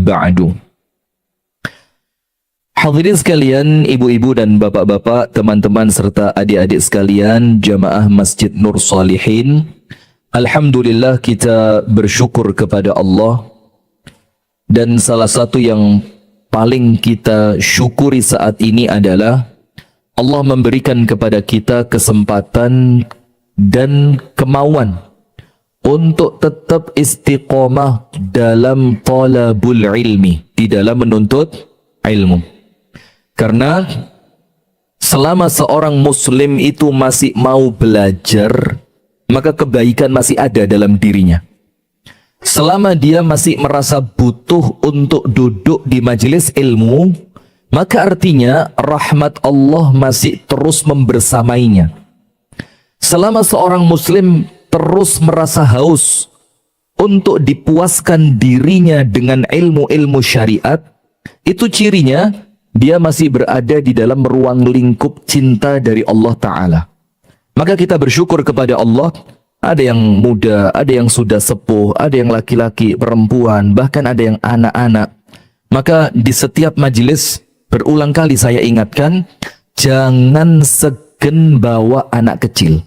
ba'du. Hadirin sekalian, ibu-ibu dan bapak-bapak, teman-teman serta adik-adik sekalian, jamaah Masjid Nur Salihin. Alhamdulillah kita bersyukur kepada Allah. Dan salah satu yang paling kita syukuri saat ini adalah Allah memberikan kepada kita kesempatan dan kemauan untuk tetap istiqomah dalam talabul ilmi, di dalam menuntut ilmu. Karena selama seorang muslim itu masih mau belajar, maka kebaikan masih ada dalam dirinya. Selama dia masih merasa butuh untuk duduk di majelis ilmu, maka artinya rahmat Allah masih terus membersamainya. Selama seorang muslim terus merasa haus untuk dipuaskan dirinya dengan ilmu-ilmu syariat, itu cirinya dia masih berada di dalam ruang lingkup cinta dari Allah Ta'ala. Maka kita bersyukur kepada Allah. Ada yang muda, ada yang sudah sepuh, ada yang laki-laki, perempuan, bahkan ada yang anak-anak. Maka di setiap majelis berulang kali saya ingatkan, jangan segen bawa anak kecil.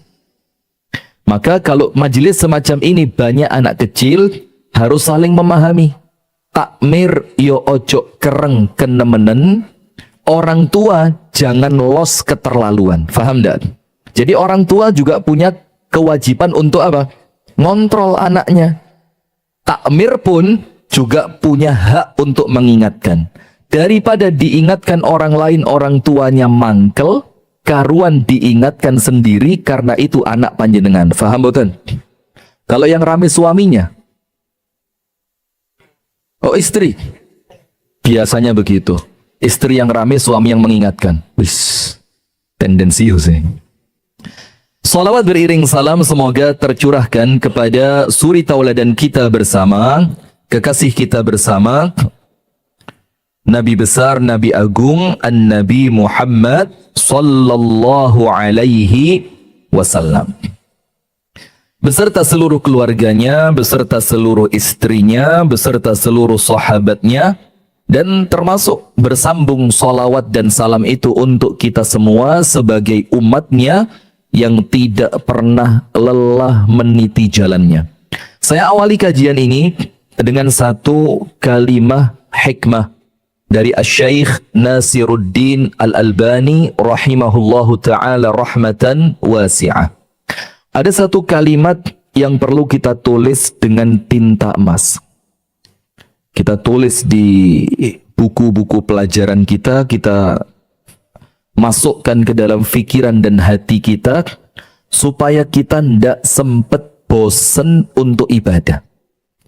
Maka kalau majelis semacam ini banyak anak kecil, harus saling memahami. Takmir yo ojo kereng kenemenen, orang tua jangan los keterlaluan. Faham tidak? Jadi orang tua juga punya kewajiban untuk apa? Ngontrol anaknya. Takmir pun juga punya hak untuk mengingatkan. Daripada diingatkan orang lain, orang tuanya mangkel, karuan diingatkan sendiri karena itu anak panjenengan. Faham betul? Kalau yang rame suaminya, oh istri, biasanya begitu. Istri yang rame, suami yang mengingatkan. Wis, tendensius ya. Salawat beriring salam semoga tercurahkan kepada suri tauladan kita bersama, kekasih kita bersama, Nabi besar, Nabi agung, An-Nabi Muhammad sallallahu alaihi wasallam. Beserta seluruh keluarganya, beserta seluruh istrinya, beserta seluruh sahabatnya, dan termasuk bersambung salawat dan salam itu untuk kita semua sebagai umatnya yang tidak pernah lelah meniti jalannya. Saya awali kajian ini dengan satu kalimah hikmah dari Asy-Syaikh Nasiruddin Al-Albani rahimahullahu ta'ala rahmatan wasi'ah. Ada satu kalimat yang perlu kita tulis dengan tinta emas. Kita tulis di buku-buku pelajaran kita, kita masukkan ke dalam fikiran dan hati kita, supaya kita tidak sempat bosan untuk ibadah.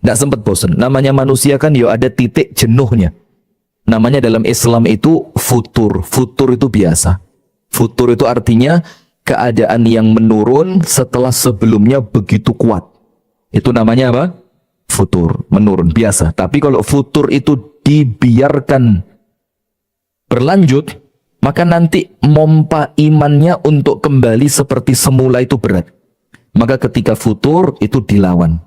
Tidak sempat bosan. Namanya manusia kan ya ada titik jenuhnya. Namanya dalam Islam itu futur. Futur itu biasa. Futur itu artinya keadaan yang menurun setelah sebelumnya begitu kuat. Itu namanya apa? Futur, menurun, biasa. Tapi kalau futur itu dibiarkan berlanjut, maka nanti mompa imannya untuk kembali seperti semula itu berat. Maka ketika futur itu dilawan.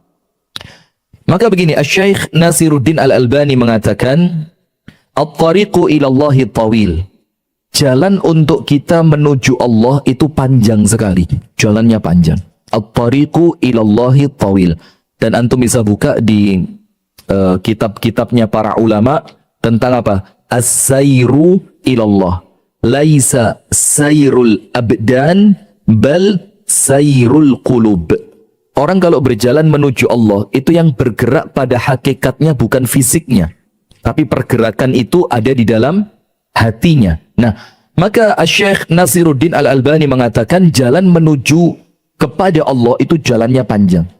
Maka begini, Asy-Syaikh Nasiruddin Al-Albani mengatakan, At-tariqu ilallahi tawil. Jalan untuk kita menuju Allah itu panjang sekali. Jalannya panjang. At-tariqu ilallahi tawil. Dan antum bisa buka di kitab-kitabnya para ulama tentang apa? As-sayru ilallah. Laisa sayrul abdan bal sayrul qulub. Orang kalau berjalan menuju Allah itu yang bergerak pada hakikatnya bukan fisiknya, tapi pergerakan itu ada di dalam hatinya. Nah, maka Asy-Syaikh Nasiruddin Al-Albani mengatakan jalan menuju kepada Allah itu jalannya panjang.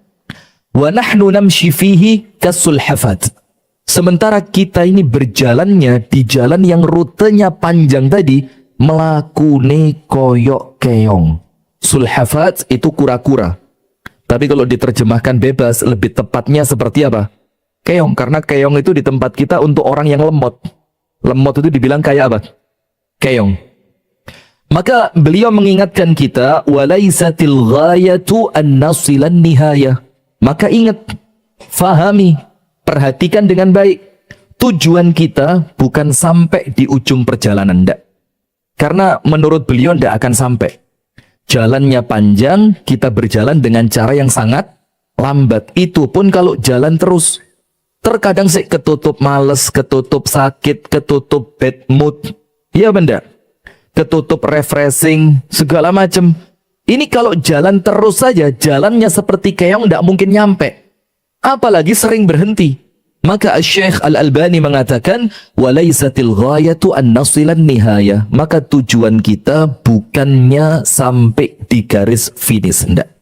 Wa nahnu namshi fihi kasulhafat. Sementara kita ini berjalannya di jalan yang rutenya panjang tadi, melakune koyok keong. Sulhafat itu kura-kura. Tapi kalau diterjemahkan bebas, lebih tepatnya seperti apa? Keong, karena keong itu di tempat kita untuk orang yang lemot. Lemot itu dibilang kayak apa? Keong. Maka beliau mengingatkan kita, walaisatil ghayatu an nasilan nihayah. Maka ingat, fahami, perhatikan dengan baik. tujuan kita bukan sampai di ujung perjalanan, enggak. Karena menurut beliau enggak akan sampai. Jalannya panjang, kita berjalan dengan cara yang sangat lambat. Itu pun kalau jalan terus. Terkadang sih ketutup males, ketutup sakit, ketutup bad mood. Iya benda. Ketutup refreshing, segala macam. Ini kalau jalan terus saja, jalannya seperti keong enggak mungkin nyampe. Apalagi sering berhenti. Maka Syekh Al-Albani mengatakan, walaisatil ghayatu an nasilan nihaya. Maka tujuan kita bukannya sampai di garis finish, enggak.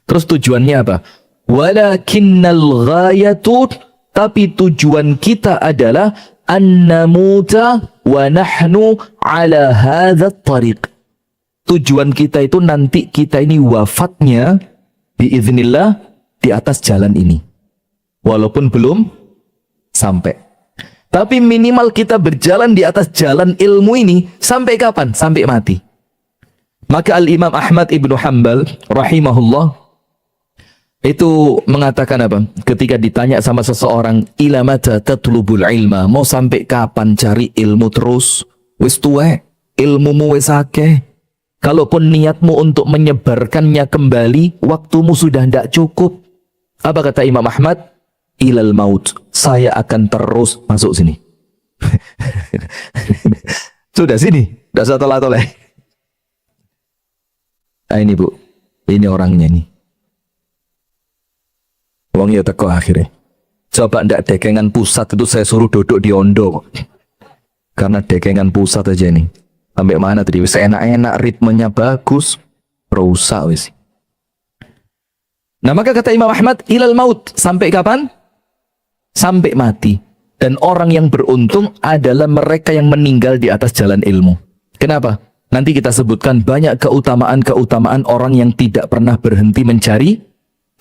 Terus tujuannya apa? Walakinnal ghayatu, tapi tujuan kita adalah an namuta wa nahnu ala hadzal tariq. Tujuan kita itu nanti kita ini wafatnya biiznillah di atas jalan ini. Walaupun belum sampai. Tapi minimal kita berjalan di atas jalan ilmu ini sampai kapan? Sampai mati. Maka Al-Imam Ahmad Ibnu Hanbal rahimahullah itu mengatakan apa? Ketika ditanya sama seseorang, ila mata tatlubul ilma, mau sampai kapan cari ilmu terus? Wis tuwe, ilmumu wis akeh. Kalaupun niatmu untuk menyebarkannya kembali, waktumu sudah tidak cukup. Apa kata Imam Ahmad? Ilal maut, saya akan terus masuk sini. Sudah sini, tidak usah tolak-tolak. Nah ini bu, ini orangnya nih. Wong ya teko akhirnya. Coba ndak dekengan pusat itu saya suruh duduk di Ondo. Karena dekengan pusat aja nih. Sampai mana tadi? Wis enak-enak, ritmenya bagus, rusak wis. Nah maka kata Imam Ahmad, ilal maut, sampai kapan? Sampai mati. Dan orang yang beruntung adalah mereka yang meninggal di atas jalan ilmu. Kenapa? Nanti kita sebutkan banyak keutamaan-keutamaan orang yang tidak pernah berhenti mencari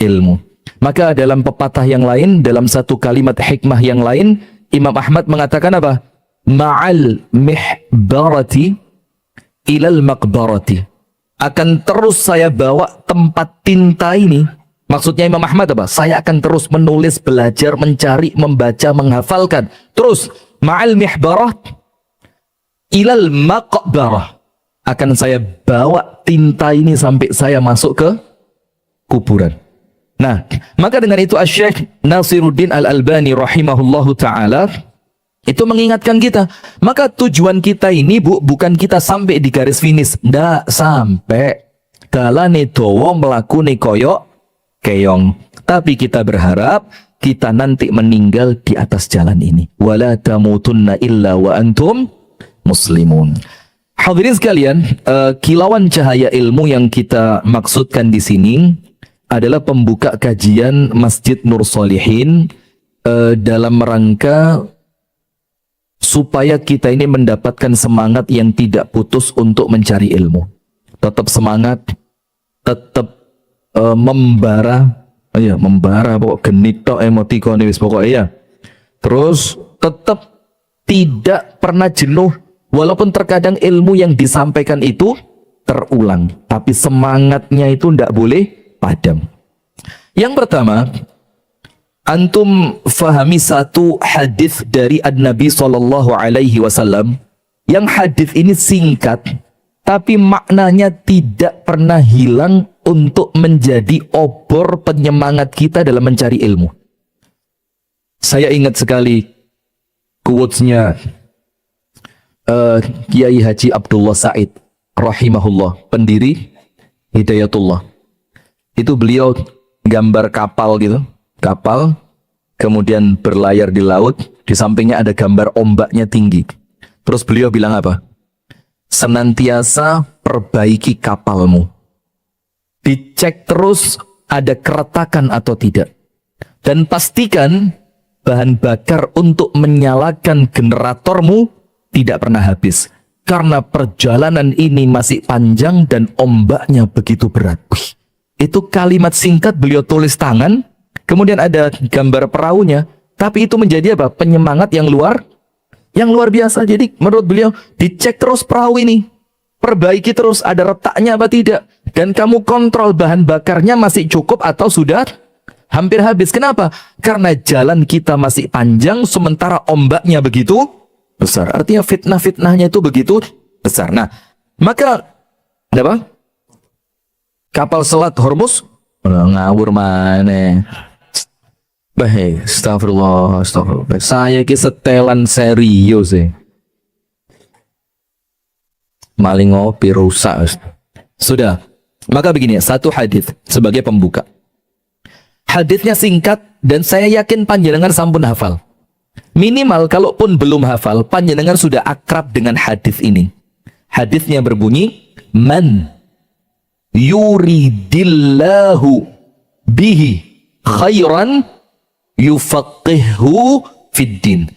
ilmu. Maka dalam pepatah yang lain, dalam satu kalimat hikmah yang lain, Imam Ahmad mengatakan apa? Ma'al mihbarati ilal maqbarati. Akan terus saya bawa tempat tinta ini. Maksudnya Imam Ahmad apa? Saya akan terus menulis, belajar, mencari, membaca, menghafalkan. Terus, ma'al mihbarah ilal maqbarah. Akan saya bawa tinta ini sampai saya masuk ke kuburan. Nah, maka dengan itu Syekh Nasiruddin Al-Albani rahimahullahu ta'ala itu mengingatkan kita. Maka tujuan kita ini bukan kita sampai di garis finish. Nggak sampai. Dalane dawa mlakune koyok keong. Tapi kita berharap kita nanti meninggal di atas jalan ini. Wala tamutunna illa wa antum muslimun. Hadirin sekalian, kilauan cahaya ilmu yang kita maksudkan di sini adalah pembuka kajian Masjid Nur Shalihin dalam rangka supaya kita ini mendapatkan semangat yang tidak putus untuk mencari ilmu. Tetap semangat, tetap membara, ya membara, pokok genit tok emotikon wis pokoknya ya. Terus tetap tidak pernah jenuh, walaupun terkadang ilmu yang disampaikan itu terulang, tapi semangatnya itu tidak boleh padam. Yang pertama, antum fahami satu hadis dari An-Nabi SAW, yang hadis ini singkat, tapi maknanya tidak pernah hilang untuk menjadi obor penyemangat kita dalam mencari ilmu. Saya ingat sekali quotes-nya Kiai Haji Abdullah Said rahimahullah, pendiri Hidayatullah. Itu beliau gambar kapal gitu, kapal kemudian berlayar di laut, di sampingnya ada gambar ombaknya tinggi. Terus beliau bilang apa? Senantiasa perbaiki kapalmu. Dicek terus ada keretakan atau tidak. Dan pastikan bahan bakar untuk menyalakan generatormu tidak pernah habis. Karena perjalanan ini masih panjang dan ombaknya begitu berat. Wih, itu kalimat singkat beliau tulis tangan. Kemudian ada gambar perahunya. Tapi itu menjadi apa? Penyemangat yang luar biasa. Jadi menurut beliau, dicek terus perahu ini. Perbaiki terus ada retaknya apa tidak. Dan kamu kontrol bahan bakarnya masih cukup atau sudah hampir habis. Kenapa? Karena jalan kita masih panjang, sementara ombaknya begitu besar. Artinya fitnah-fitnahnya itu begitu besar. Nah, maka apa? Kapal selat Hormuz ngawur mana? Baik, astagfirullah, astagfirullah. Saya ki setelan serius maling ngopi rusak. Sudah. Maka begini, satu hadis sebagai pembuka. Hadisnya singkat dan saya yakin panjenengan sampun hafal. Minimal kalaupun belum hafal, panjenengan sudah akrab dengan hadis ini. Hadisnya berbunyi, "Man yuridillahu bihi khairan yufaqihhu fiddin."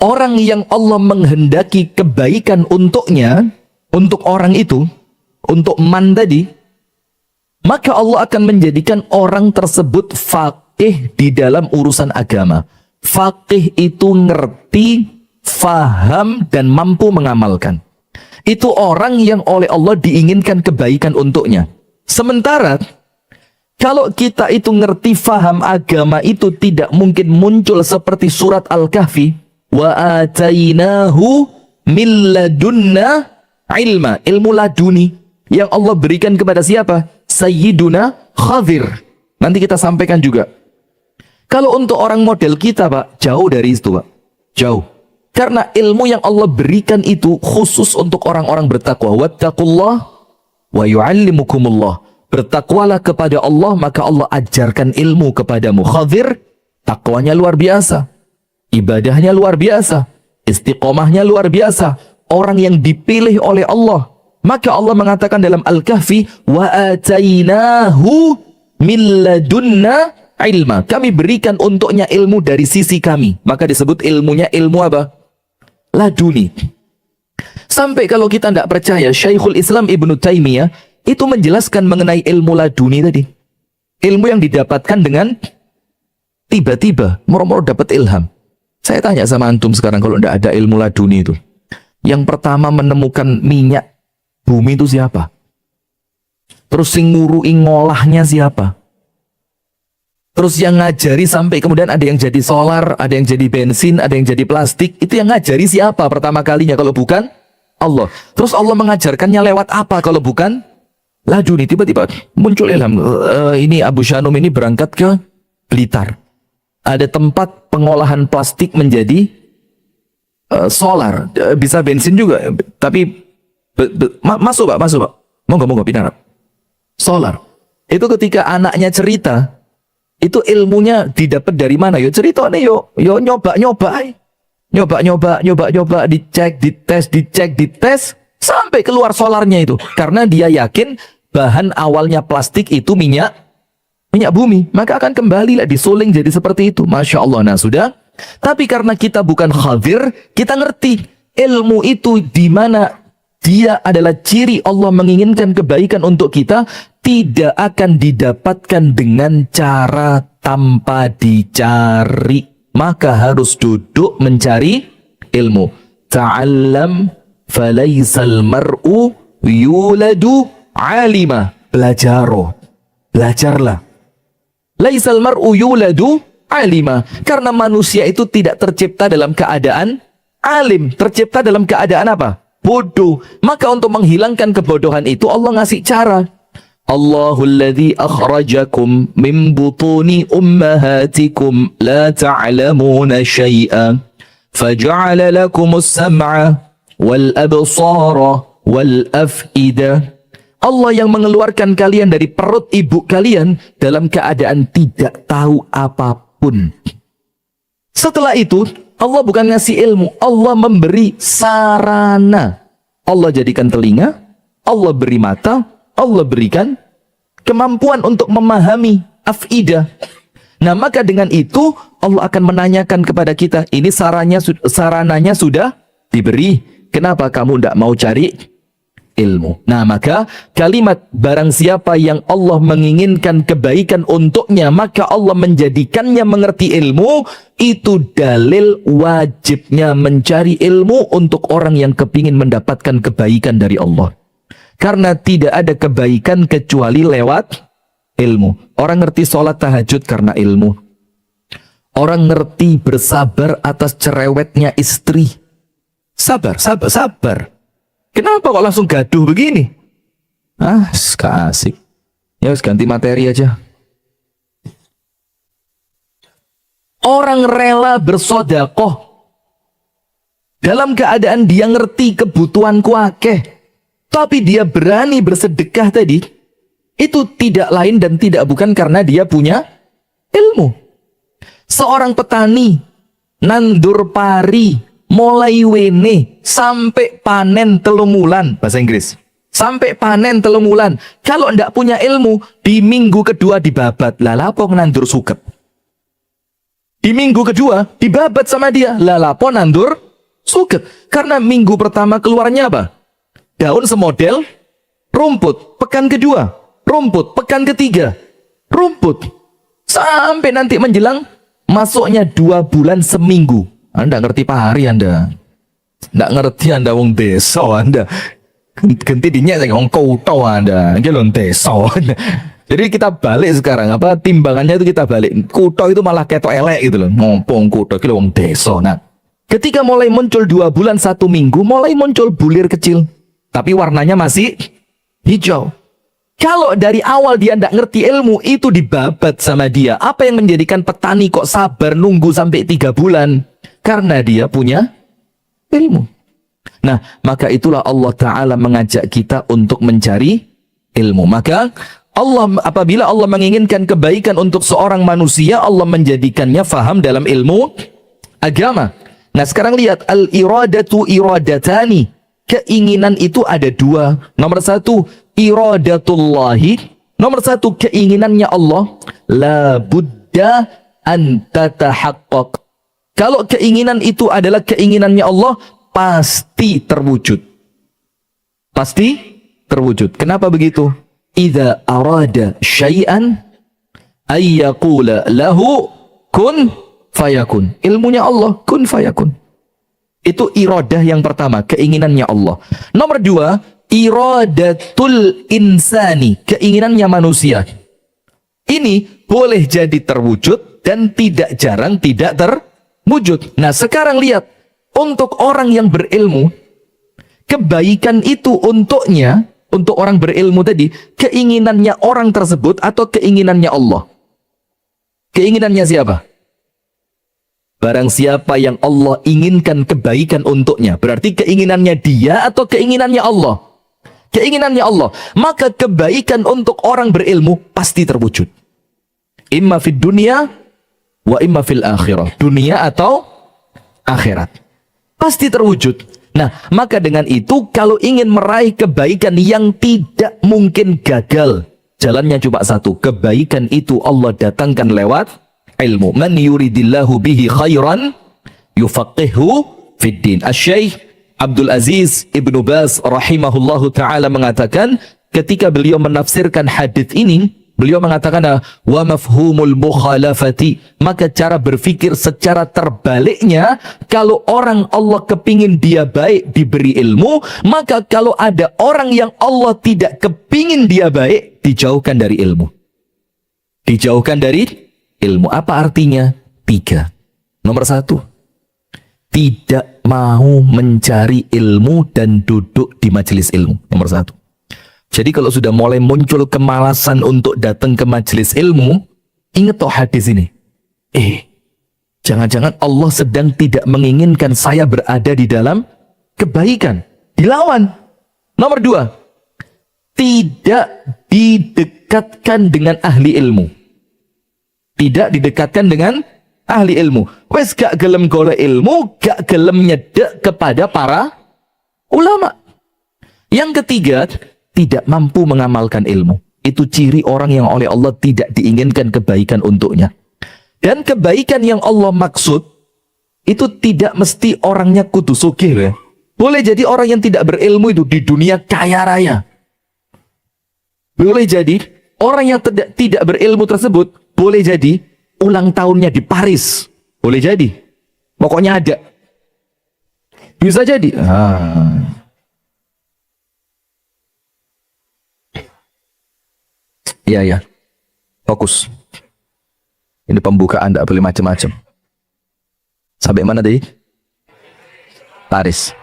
Orang yang Allah menghendaki kebaikan untuknya, untuk orang itu, untuk man tadi, maka Allah akan menjadikan orang tersebut faqih di dalam urusan agama. Faqih itu ngerti, faham, dan mampu mengamalkan. Itu orang yang oleh Allah diinginkan kebaikan untuknya. Sementara kalau kita itu ngerti, faham agama itu tidak mungkin muncul seperti surat Al-Kahfi, wa atainahu min ladunna ilma, ilmu laduni yang Allah berikan kepada siapa? Sayyiduna Khadir. Nanti kita sampaikan juga. Kalau untuk orang model kita, Pak, jauh dari itu, Pak. Jauh. Karena ilmu yang Allah berikan itu khusus untuk orang-orang bertakwa. Wattaqullah wa yu'allimukumullah. Bertakwalah kepada Allah, maka Allah ajarkan ilmu kepadamu. Khadir, takwanya luar biasa. Ibadahnya luar biasa. Istiqomahnya luar biasa. Orang yang dipilih oleh Allah. Maka Allah mengatakan dalam Al-Kahfi, wa atainahu min ladunna ilma. Kami berikan untuknya ilmu dari sisi kami. Maka disebut ilmunya ilmu apa? Laduni. Sampai kalau kita tidak percaya, Syekhul Islam Ibnu Taimiyah itu menjelaskan mengenai ilmu laduni tadi. Ilmu yang didapatkan dengan tiba-tiba, moro-moro dapat ilham. Saya tanya sama antum sekarang, kalau tidak ada ilmu laduni itu, yang pertama menemukan minyak bumi itu siapa? Terus yang ngurui ngolahnya siapa? Terus yang ngajari sampai kemudian ada yang jadi solar, ada yang jadi bensin, ada yang jadi plastik. Itu yang ngajari siapa pertama kalinya kalau bukan Allah? Terus Allah mengajarkannya lewat apa kalau bukan laduni? Tiba-tiba muncul ilham. Ini Abu Shanum ini berangkat ke Blitar. Ada tempat pengolahan plastik menjadi solar, bisa bensin juga, tapi masuk Pak, masuk Pak, monggo pindah. Solar itu ketika anaknya cerita, itu ilmunya didapat dari mana? Yo cerita nih, yo nyoba, dicek, dites, sampai keluar solarnya itu, karena dia yakin bahan awalnya plastik itu minyak bumi, maka akan kembali lah disuling jadi seperti itu. Masya Allah. Nah sudah. Tapi karena kita bukan khadir, kita ngerti ilmu itu di mana dia adalah ciri Allah menginginkan kebaikan untuk kita, tidak akan didapatkan dengan cara tanpa dicari. Maka harus duduk mencari ilmu. Ta'allam falaisal mar'u yuladu alima. Belajarlah. Laisal mar'u yuladu alima, karena manusia itu tidak tercipta dalam keadaan alim, tercipta dalam keadaan apa? Bodoh. Maka untuk menghilangkan kebodohan itu Allah ngasih cara. Allahul ladzi akhrajakum min butuni ummahatikum la ta'lamuna syai'an faja'ala lakumus sam'a wal absara wal af'idah. Allah yang mengeluarkan kalian dari perut ibu kalian dalam keadaan tidak tahu apapun. Setelah itu, Allah bukan ngasih ilmu, Allah memberi sarana. Allah jadikan telinga, Allah beri mata, Allah berikan kemampuan untuk memahami afidah. Nah, maka dengan itu Allah akan menanyakan kepada kita, ini sarananya sudah diberi, kenapa kamu tidak mau cari ilmu? Nah, maka kalimat barang siapa yang Allah menginginkan kebaikan untuknya, maka Allah menjadikannya mengerti ilmu, itu dalil wajibnya mencari ilmu untuk orang yang kepingin mendapatkan kebaikan dari Allah. Karena tidak ada kebaikan kecuali lewat ilmu. Orang ngerti sholat tahajud karena ilmu. Orang ngerti bersabar atas cerewetnya istri. Sabar, sabar, sabar. Kenapa kok langsung gaduh begini? Gak asik. Ya harus ganti materi aja. Orang rela bersodakoh dalam keadaan dia ngerti kebutuhanku akeh, tapi dia berani bersedekah tadi, itu tidak lain dan tidak bukan karena dia punya ilmu. Seorang petani nandur pari mulai wene sampai panen 3 bulan, bahasa Inggris. Sampai panen 3 bulan. Kalau ndak punya ilmu, di minggu kedua dibabat. Lah lapo nandur sukep. Di minggu kedua dibabat sama dia. Lah lapo nandur sukep. Karena minggu pertama keluarnya apa? Daun semodel rumput. Pekan kedua rumput. Pekan ketiga rumput. Sampai nanti menjelang masuknya 2 bulan seminggu. Anda ngerti pahari Anda. Nggak ngerti Anda wong desa Anda. Ganti dinya wong kota Anda. Iki lho desa. Jadi kita balik sekarang apa timbangannya itu kita balik. Kuto itu malah ketok elek gitu loh. Ngompong kuto iki lho wong desa. Nah, ketika mulai muncul 2 bulan 1 minggu mulai muncul bulir kecil. Tapi warnanya masih hijau. Kalau dari awal dia tidak ngerti ilmu, itu dibabat sama dia. Apa yang menjadikan petani kok sabar nunggu sampai 3 bulan? Karena dia punya ilmu. Nah, maka itulah Allah Ta'ala mengajak kita untuk mencari ilmu. Maka apabila Allah menginginkan kebaikan untuk seorang manusia, Allah menjadikannya faham dalam ilmu agama. Nah, sekarang lihat, al-iradatu iradatani. Keinginan itu ada 2. Nomor 1, iradatullahi. Nomor 1, keinginannya Allah. La budda an tatahaqqaq. Kalau keinginan itu adalah keinginannya Allah, pasti terwujud. Pasti terwujud. Kenapa begitu? Idza arada syai'an ayyaqula lahu kun fayakun. Ilmunya Allah, kun fayakun. Itu iradah yang pertama, keinginannya Allah. Nomor 2, iradatul insani, keinginannya manusia. Ini boleh jadi terwujud dan tidak jarang tidak terwujud. Nah, sekarang lihat, untuk orang yang berilmu, kebaikan itu untuknya, untuk orang berilmu tadi, keinginannya orang tersebut atau keinginannya Allah? Keinginannya siapa? Barang siapa yang Allah inginkan kebaikan untuknya, berarti keinginannya dia atau keinginannya Allah? Keinginannya Allah. Maka kebaikan untuk orang berilmu pasti terwujud. Imma fid dunia wa imma fil akhirah. Dunia atau akhirat. Pasti terwujud. Nah, maka dengan itu kalau ingin meraih kebaikan yang tidak mungkin gagal, jalannya cuma satu. Kebaikan itu Allah datangkan lewat ilmu. Man yuridillahu bihi khairan yufaqihu fid din. Asy-Syaikh Abdul Aziz Ibnu Baz rahimahullahu taala mengatakan, ketika beliau menafsirkan hadis ini, beliau mengatakan wa mafhumul mukhalafati, maka cara berpikir secara terbaliknya, kalau orang Allah kepingin dia baik diberi ilmu, maka kalau ada orang yang Allah tidak kepingin dia baik, dijauhkan dari ilmu. Dijauhkan dari ilmu. Apa artinya? 3. Nomor 1, tidak mau mencari ilmu dan duduk di majelis ilmu. Nomor 1. Jadi kalau sudah mulai muncul kemalasan untuk datang ke majelis ilmu, ingat toh hadis ini. Jangan-jangan Allah sedang tidak menginginkan saya berada di dalam kebaikan. Dilawan. Nomor 2, tidak didekatkan dengan ahli ilmu. Tidak didekatkan dengan ahli ilmu. Wes gak gelem golek ilmu, gak gelem nyedek kepada para ulama. Yang ketiga, tidak mampu mengamalkan ilmu. Itu ciri orang yang oleh Allah tidak diinginkan kebaikan untuknya. Dan kebaikan yang Allah maksud, itu tidak mesti orangnya kudu sugih ya. Boleh jadi orang yang tidak berilmu itu di dunia kaya raya. Boleh jadi orang yang tidak berilmu tersebut, boleh jadi ulang tahunnya di Paris. Boleh jadi. Pokoknya ada. Bisa jadi. Ya. Fokus. Ini pembukaan, tidak boleh macam-macam. Sampai mana tadi? Paris.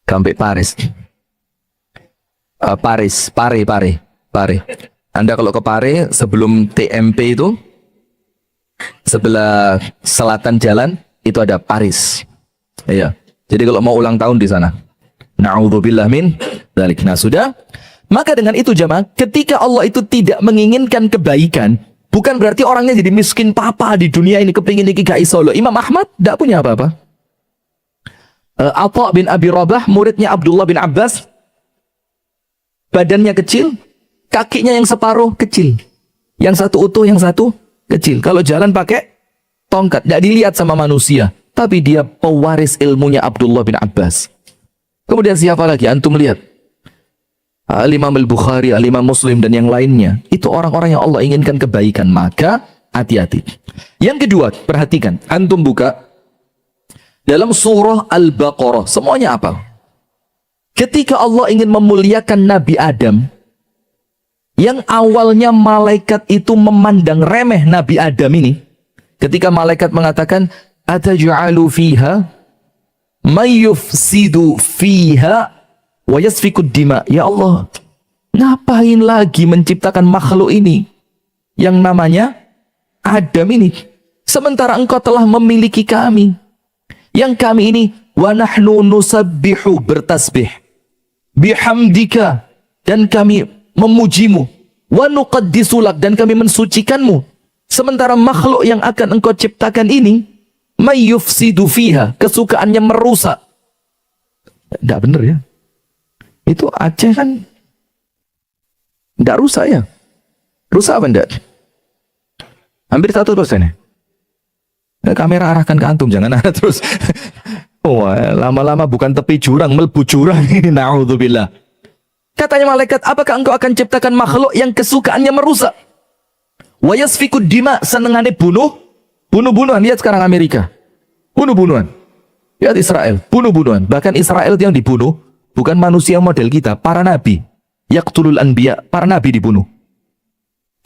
Sampai Paris. Pare. Anda kalau ke Pare, sebelum TMP itu, sebelah selatan jalan, itu ada Paris. Iya. Jadi kalau mau ulang tahun di sana. Na'udzubillah min dzalik. Nah, sudah. Maka dengan itu jamaah, ketika Allah itu tidak menginginkan kebaikan, bukan berarti orangnya jadi miskin papa di dunia ini, kepingin iki gak iso. Imam Ahmad tidak punya apa-apa. Atha bin Abi Rabah, muridnya Abdullah bin Abbas, badannya kecil, kakinya yang separuh kecil. Yang satu utuh, yang satu kecil. Kalau jalan pakai tongkat, tidak dilihat sama manusia. Tapi dia pewaris ilmunya Abdullah bin Abbas. Kemudian siapa lagi? Antum lihat. Al-Imam Al-Bukhari, Al-Imam Muslim, dan yang lainnya. Itu orang-orang yang Allah inginkan kebaikan. Maka hati-hati. Yang kedua, perhatikan. Antum buka dalam surah Al-Baqarah. Semuanya apa? Ketika Allah ingin memuliakan Nabi Adam, yang awalnya malaikat itu memandang remeh Nabi Adam ini, ketika malaikat mengatakan, ataj'alu fiha may yufsidu fiha wa yasfikud dima. Ya Allah, ngapain lagi menciptakan makhluk ini yang namanya Adam ini, sementara engkau telah memiliki kami, yang kami ini wa nahnu nusabbihu, bertasbih, bihamdika, dan kami memujimu, wa nuqaddisulak, dan kami mensucikanmu, sementara makhluk yang akan engkau ciptakan ini may yufsidu fiha, kesukaannya merusak. Tidak benar ya. Itu Aceh kan tidak rusak ya. Rusak apa enggak? Hampir 100% ya. Nah, kamera arahkan ke antum, jangan arah terus. Oh, lama-lama bukan tepi jurang, melebu jurang ini. Na'udzubillah. Katanya malaikat, apakah engkau akan ciptakan makhluk yang kesukaannya merusak? Wa yasfikud dima, senengannya bunuh-bunuhan. Lihat sekarang Amerika. Bunuh-bunuhan. Lihat Israel, bunuh-bunuhan. Bahkan Israel yang dibunuh bukan manusia model kita, para nabi. Yaqtulul anbiya, para nabi dibunuh.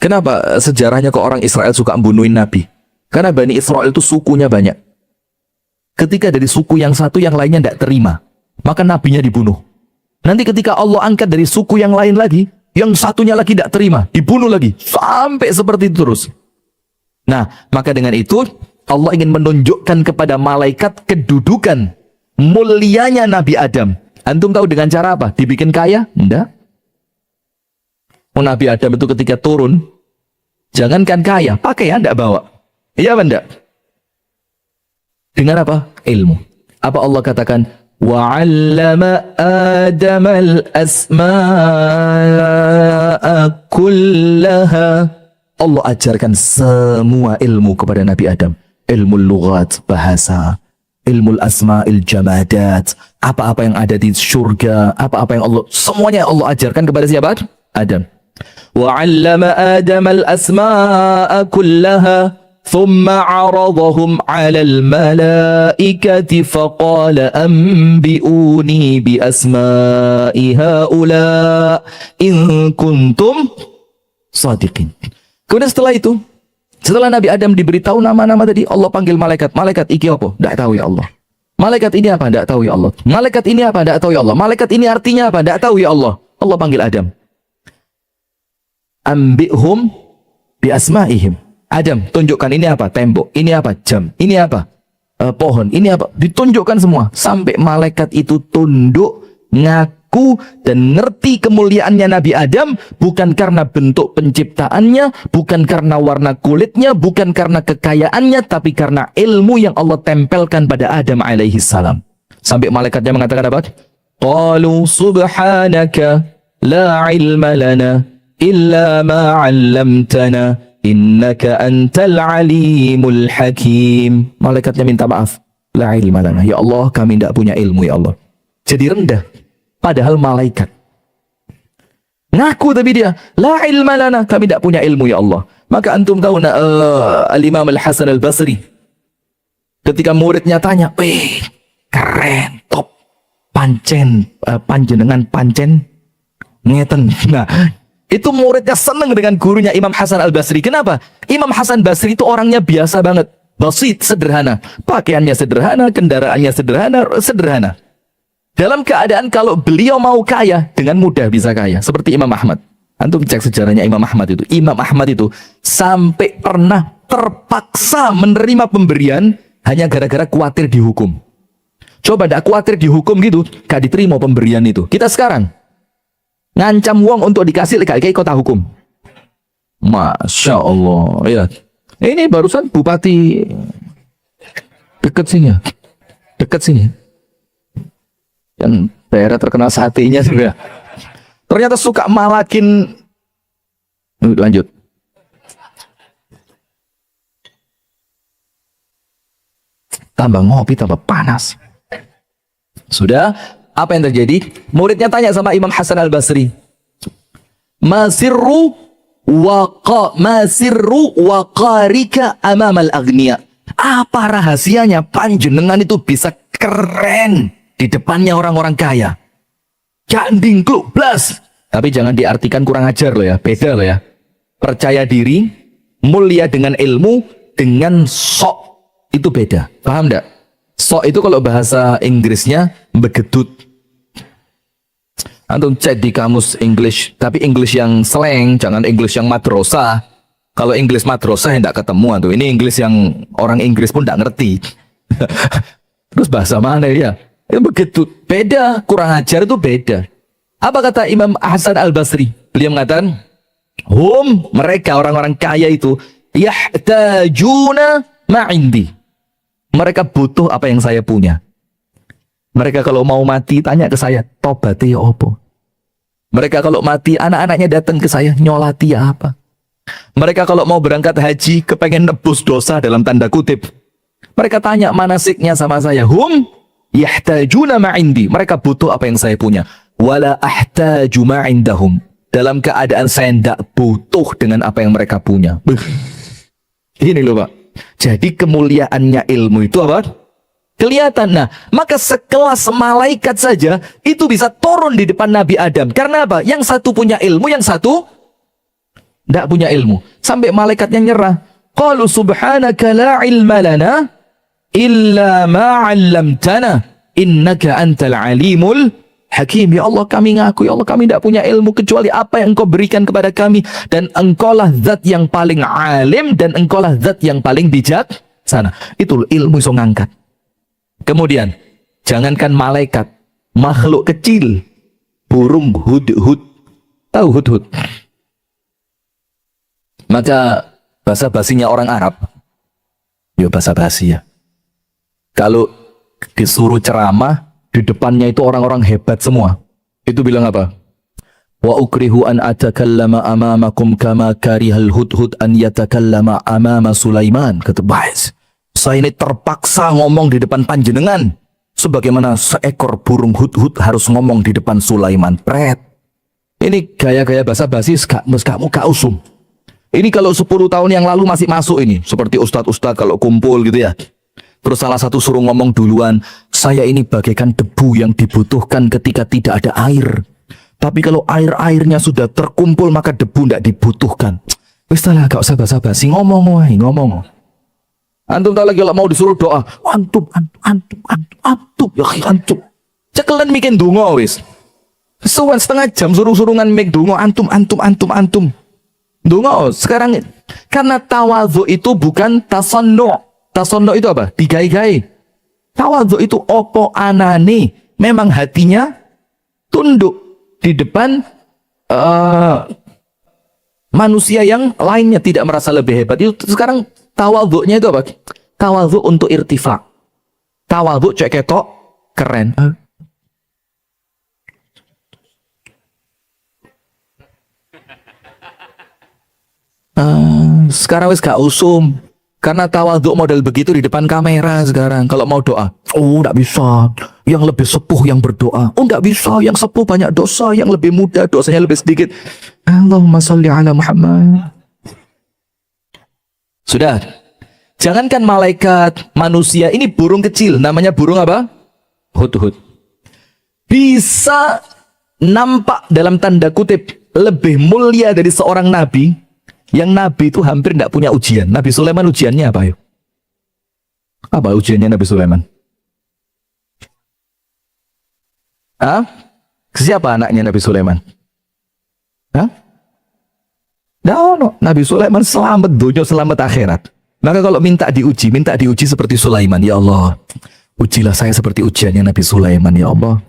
Kenapa sejarahnya kok orang Israel suka membunuhin nabi? Karena Bani Israel itu sukunya banyak. Ketika dari suku yang satu, yang lainnya tidak terima, maka nabinya dibunuh. Nanti ketika Allah angkat dari suku yang lain lagi, yang satunya lagi tidak terima, dibunuh lagi. Sampai seperti itu terus. Nah, maka dengan itu, Allah ingin menunjukkan kepada malaikat kedudukan mulianya Nabi Adam. Antum tahu dengan cara apa? Dibikin kaya? Enggak. Nabi Adam itu ketika turun, jangankan kaya, pakaian enggak bawa. Iya apa enggak? Dengan apa? Ilmu. Apa Allah katakan? وَعَلَّمَ آدَمَ الْأَسْمَاءَ كُلَّهَا. Allah ajarkan semua ilmu kepada Nabi Adam. Ilmu lughat, bahasa, ilmu asma'il jamadat, apa-apa yang ada di surga, apa-apa yang Allah, semuanya Allah ajarkan kepada siapa? Adam. وَعَلَّمَ آدَمَ الْأَسْمَاءَ كُلَّهَا ثُمَّ عَرَضَهُمْ عَلَى الْمَلَائِكَةِ فَقَالَ أَنْبِئُونِي بِأَسْمَاءِ هَؤُلَاءِ إِنْ كُنْتُمْ صَادِقِينَ. Kemudian setelah itu, setelah Nabi Adam diberitahu nama-nama tadi, Allah panggil malaikat. Malaikat iki apa? Tidak tahu ya Allah. Malaikat ini apa? Tidak tahu ya Allah. Malaikat ini apa? Tidak tahu ya Allah. Malaikat ini artinya apa? Tidak tahu ya Allah. Allah panggil Adam. Ambihum bi asma'ihim. Adam, tunjukkan ini apa? Tembok. Ini apa? Jam. Ini apa? Pohon. Ini apa? Ditunjukkan semua. Sampai malaikat itu tunduk, ngaku, dan ngerti kemuliaannya Nabi Adam, bukan karena bentuk penciptaannya, bukan karena warna kulitnya, bukan karena kekayaannya, tapi karena ilmu yang Allah tempelkan pada Adam alaihi salam. Sampai malaikatnya mengatakan apa? Qalu subhanaka la ilma lana illa ma 'allamtana innaka antal alimul hakim. Malaikatnya minta maaf. La ilma lana. Ya Allah, kami tidak punya ilmu ya Allah. Jadi rendah. Padahal malaikat. Ngaku tapi dia, la ilma lana, kami tidak punya ilmu ya Allah. Maka antum tahu Al-Imam Al-Hasan Al-Basri, ketika muridnya tanya, keren, top, panjenengan pancen ngeten. Nah, Itu muridnya seneng dengan gurunya Imam Hasan Al-Basri. Kenapa? Imam Hasan Basri itu orangnya biasa banget. Basit, sederhana. Pakaiannya sederhana, kendaraannya sederhana, sederhana. Dalam keadaan kalau beliau mau kaya, dengan mudah bisa kaya. Seperti Imam Ahmad. Antum cek sejarahnya Imam Ahmad itu. Imam Ahmad itu sampai pernah terpaksa menerima pemberian hanya gara-gara khawatir dihukum. Coba tidak khawatir dihukum gitu, gak diterima pemberian itu. Kita sekarang ngancam uang untuk dikasih kayak kota hukum. Masya Allah. Ya. Ini barusan bupati dekat sini ya. Dekat sini. Yang daerah terkenal satenya juga. Ternyata suka malakin. Lanjut. Tambah ngopi, tambah panas. Sudah, apa yang terjadi? Muridnya tanya sama Imam Hasan Al-Basri. Masirru waqarika amamal agniya. Apa rahasianya panjenengan itu bisa keren di depannya orang-orang kaya? Canding klub blas. Tapi jangan diartikan kurang ajar loh ya. Beda loh ya. Percaya diri, mulia dengan ilmu, dengan sok. Itu beda. Paham enggak? Sok itu kalau bahasa Inggrisnya begedut. Antum cek di kamus English. Tapi English yang slang, jangan English yang madrasah. Kalau English madrasah enggak ketemu tuh. Ini English yang orang Inggris pun enggak ngerti. Terus bahasa mana ya? Itu begitu beda, kurang ajar itu beda. Apa kata Imam Hasan Al-Basri? Beliau mengatakan, mereka orang-orang kaya itu yahtajuna ma'indi. Mereka butuh apa yang saya punya. Mereka kalau mau mati tanya ke saya, tobati ya apa? Mereka kalau mati anak-anaknya datang ke saya, nyolati ya apa? Mereka kalau mau berangkat haji kepengen nebus dosa dalam tanda kutip. Mereka tanya manasiknya sama saya, yahtajuna ma'indi. Mereka butuh apa yang saya punya. Wala ahtaju ma'indahum. Dalam keadaan saya tidak butuh dengan apa yang mereka punya. Ini loh Pak. Jadi kemuliaannya ilmu itu apa? Kelihatan. Nah, maka sekelas malaikat saja itu bisa turun di depan Nabi Adam. Karena apa? Yang satu punya ilmu, yang satu tidak punya ilmu. Sampai malaikatnya nyerah. Qalu subhanaka la ilma lana illa ma 'allamtana innaka antal alimul hakim. Ya Allah, kami ngaku, ya Allah, kami tidak punya ilmu kecuali apa yang engkau berikan kepada kami, dan engkaulah zat yang paling alim dan engkaulah zat yang paling bijaksana. Itu ilmu iso ngangkat. Kemudian jangankan malaikat, makhluk kecil, burung hudhud. Tahu hudhud? Maka bahasa basinya orang Arab, ya bahasa basi ya. Kalau disuruh ceramah, di depannya itu orang-orang hebat semua. Itu bilang apa? Wa ukrihu an atakallama amamakum kama karihal hudhud an yatakallama amama Sulaiman. Kata Bais, saya ini terpaksa ngomong di depan panjenengan sebagaimana seekor burung hudhud harus ngomong di depan Sulaiman. Pret. Ini gaya-gaya bahasa basi kamu gak usum. Ini kalau 10 tahun yang lalu masih masuk ini. Seperti ustadz-ustadz kalau kumpul gitu ya. Terus salah satu suruh ngomong duluan, saya ini bagaikan debu yang dibutuhkan ketika tidak ada air. Tapi kalau air-airnya sudah terkumpul, maka debu tidak dibutuhkan. Wis lah, gak usah basa-basi, ngomong. Antum tak lagi kalau mau disuruh doa, antum, ya antum. Cekelan bikin dungo wis. Sewan setengah jam suruh-surungan mik dungo, antum. Dungo sekarang karena tawadhu itu bukan tasannu'. Tasondo itu apa? Digai-gai. Tawadhu itu opo anane. Memang hatinya tunduk di depan manusia yang lainnya, tidak merasa lebih hebat. Itu sekarang tawadhu'nya itu apa? Tawadhu untuk irtifa. Tawadhu cek ketok keren. Sekarang wis gak usum. Karena tawadhu model begitu di depan kamera sekarang. Kalau mau doa, enggak bisa. Yang lebih sepuh yang berdoa. Enggak bisa. Yang sepuh banyak dosa. Yang lebih muda dosanya lebih sedikit. Allahumma sholli ala Muhammad. Sudah. Jangankan malaikat, manusia. Ini burung kecil. Namanya burung apa? Hudhud. Bisa nampak dalam tanda kutip lebih mulia dari seorang nabi, yang nabi itu hampir tidak punya ujian. Nabi Sulaiman ujiannya apa yuk? Apa ujiannya Nabi Sulaiman? Hah? Siapa anaknya Nabi Sulaiman? Hah? No. Nabi Sulaiman selamat dunia, selamat akhirat. Maka kalau minta diuji seperti Sulaiman. Ya Allah, ujilah saya seperti ujiannya Nabi Sulaiman, ya Allah.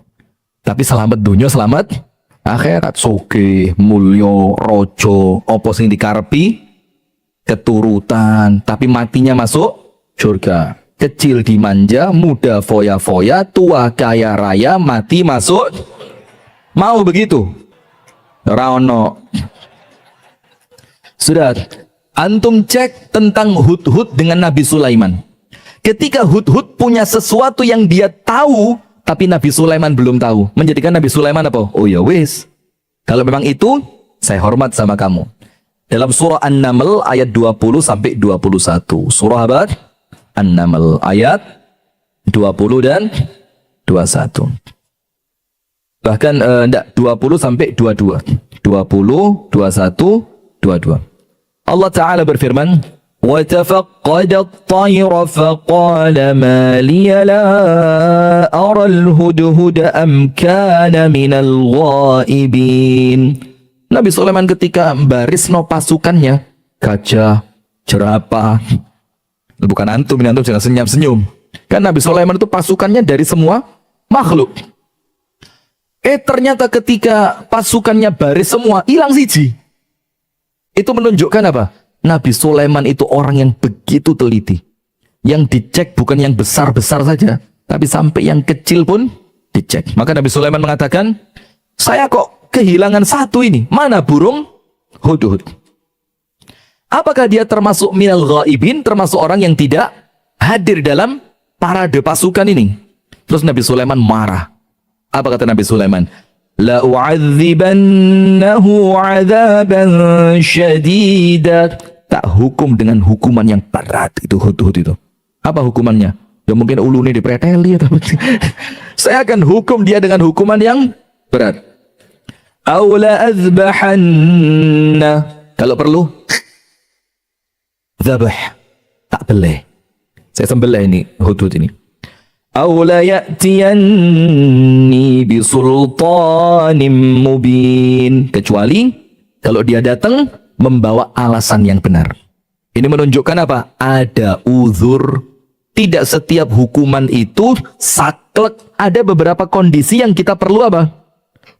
Tapi selamat dunia, selamat akhirat. Soge, mulyo, rojo, opo sing dikarepi, keturutan, tapi matinya masuk surga. Kecil dimanja, muda foya-foya, tua kaya raya, mati masuk. Mau begitu? Rano. Sudah, antum cek tentang Hudhud dengan Nabi Sulaiman. Ketika Hudhud punya sesuatu yang dia tahu, tapi Nabi Sulaiman belum tahu, menjadikan Nabi Sulaiman apa? Oh ya wis, kalau memang itu, saya hormat sama kamu. Dalam surah An-Naml ayat 20 sampai 21. Surah apa? An-Naml ayat 20 dan 21. Bahkan enggak, 20 sampai 22. 20, 21, 22. Allah Ta'ala berfirman, وَتَفَقَّدَ الطَّيْرَ فَقَالَ مَا لِيَ لَا أَرَى الْهُدْهُدَ أَمْ كَانَ مِنَ الْغَائِبِينَ. Nabi Sulaiman ketika barisno pasukannya, gajah, jerapah, bukan antum, ini antum jangan senyum-senyum. Kan Nabi Sulaiman itu pasukannya dari semua makhluk. Ternyata ketika pasukannya baris semua, hilang siji. Itu menunjukkan apa? Nabi Sulaiman itu orang yang begitu teliti. Yang dicek bukan yang besar-besar saja, tapi sampai yang kecil pun dicek. Maka Nabi Sulaiman mengatakan, saya kok kehilangan satu ini. Mana burung Hudhud? Apakah dia termasuk minal ghaibin, termasuk orang yang tidak hadir dalam parade pasukan ini? Terus Nabi Sulaiman marah. Apa kata Nabi Sulaiman? La u'adzibannahu 'adzaban syadida. Tak hukum dengan hukuman yang berat itu Hudhud itu. Apa hukumannya? Ya mungkin ulune dipreteli atau saya akan hukum dia dengan hukuman yang berat. Aula azbahanna. Kalau perlu zabah. Tak boleh. Saya sembelih ini Hudhud ini. Aula ya'tiyanni bisultanim mubin. Kecuali kalau dia datang membawa alasan yang benar. Ini menunjukkan apa? Ada uzur. Tidak setiap hukuman itu saklek. Ada beberapa kondisi yang kita perlu apa?